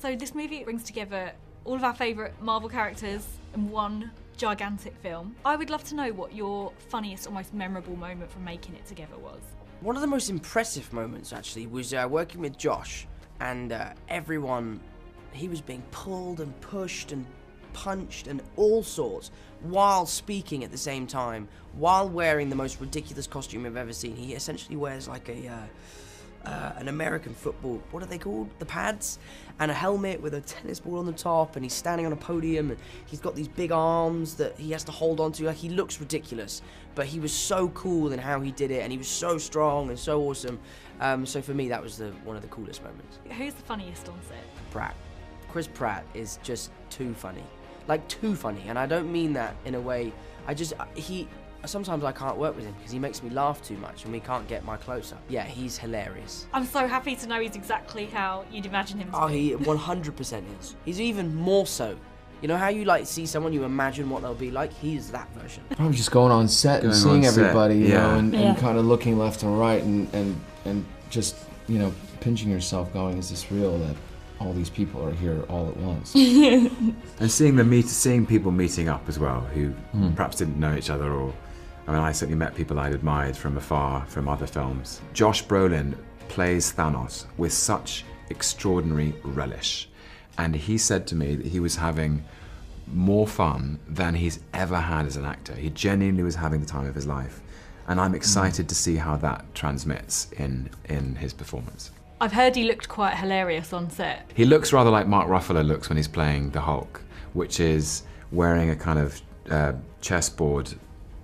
So this movie brings together all of our favourite Marvel characters in one gigantic film. I would love to know what your funniest or most memorable moment from making it together was. One of the most impressive moments, actually, was working with Josh, and everyone, he was being pulled and pushed and punched and all sorts, while speaking at the same time, while wearing the most ridiculous costume I've ever seen. He essentially wears like an American football, what are they called? The pads? And a helmet with a tennis ball on the top, and he's standing on a podium, and he's got these big arms that he has to hold on to. Like, he looks ridiculous, but he was so cool in how he did it, and he was so strong and so awesome. So for me, that was one of the coolest moments. Who's the funniest on set? Pratt. Chris Pratt is just too funny. Like, too funny, and I don't mean that in a way, sometimes I can't work with him because he makes me laugh too much and we can't get my close-up. Yeah, he's hilarious. I'm so happy to know he's exactly how you'd imagine him to be. Oh, he 100% is. He's even more so. You know how you like see someone, you imagine what they'll be like? He's that version. Probably just going on set and seeing everybody, you know, and kind of looking left and right and just, you know, pinching yourself going, is this real that all these people are here all at once? And seeing people meeting up as well who perhaps didn't know each other, or I mean, I certainly met people I'd admired from afar from other films. Josh Brolin plays Thanos with such extraordinary relish, and he said to me that he was having more fun than he's ever had as an actor. He genuinely was having the time of his life, and I'm excited to see how that transmits in his performance. I've heard he looked quite hilarious on set. He looks rather like Mark Ruffalo looks when he's playing the Hulk, which is wearing a kind of chessboard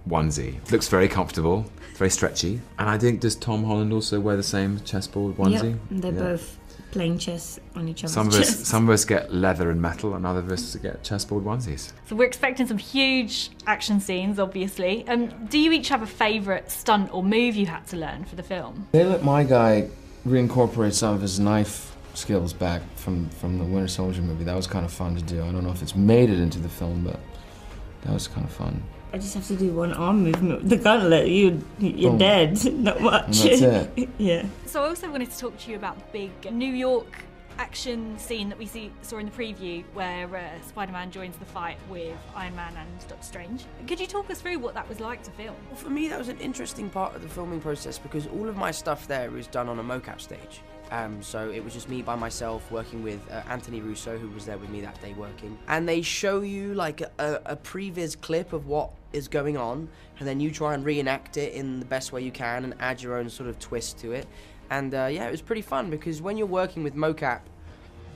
onesie. Looks very comfortable, very stretchy. And I think, does Tom Holland also wear the same chessboard onesie? Yep, they're both playing chess on each other's chests. Some of us get leather and metal, and other of us get chessboard onesies. So we're expecting some huge action scenes, obviously. Do you each have a favourite stunt or move you had to learn for the film? They let my guy reincorporate some of his knife skills back from the Winter Soldier movie. That was kind of fun to do. I don't know if it's made it into the film, but that was kind of fun. I just have to do one arm movement. The gauntlet, you're Boom. dead. Not much. And that's it. Yeah. So I also wanted to talk to you about the big New York action scene that we saw in the preview where Spider-Man joins the fight with Iron Man and Doctor Strange. Could you talk us through what that was like to film? Well, for me, that was an interesting part of the filming process because all of my stuff there was done on a mocap stage. So it was just me by myself working with Anthony Russo, who was there with me that day working. And they show you like a previs clip of what is going on, and then you try and reenact it in the best way you can and add your own sort of twist to it. And yeah, it was pretty fun because when you're working with mocap,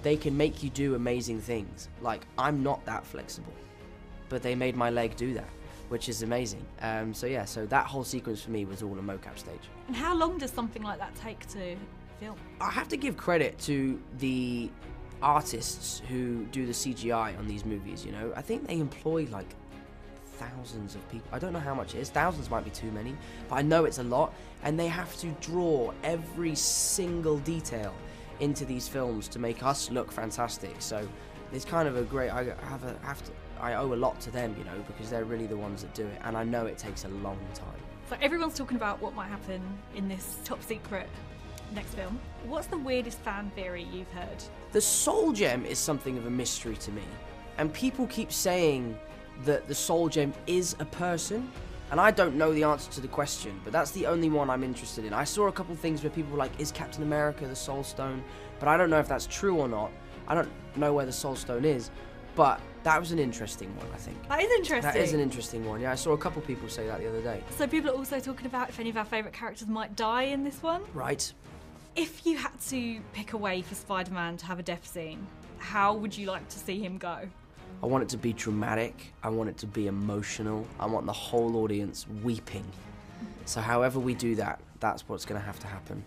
they can make you do amazing things. Like, I'm not that flexible, but they made my leg do that, which is amazing. So yeah, so that whole sequence for me was all a mocap stage. And how long does something like that take to film? I have to give credit to the artists who do the CGI on these movies, you know. I think they employ like thousands of people. I don't know how much it is. Thousands might be too many, but I know it's a lot. And they have to draw every single detail into these films to make us look fantastic. So it's kind of a great, I owe a lot to them, you know, because they're really the ones that do it. And I know it takes a long time. So everyone's talking about what might happen in this top secret next film. What's the weirdest fan theory you've heard? The Soul Gem is something of a mystery to me. And people keep saying that the Soul Gem is a person, and I don't know the answer to the question, but that's the only one I'm interested in. I saw a couple things where people were like, is Captain America the Soul Stone? But I don't know if that's true or not. I don't know where the Soul Stone is, but that was an interesting one, I think. That is interesting. That is an interesting one, yeah. I saw a couple people say that the other day. So people are also talking about if any of our favourite characters might die in this one. Right. If you had to pick a way for Spider-Man to have a death scene, how would you like to see him go? I want it to be dramatic. I want it to be emotional. I want the whole audience weeping. So however we do that, that's what's going to have to happen.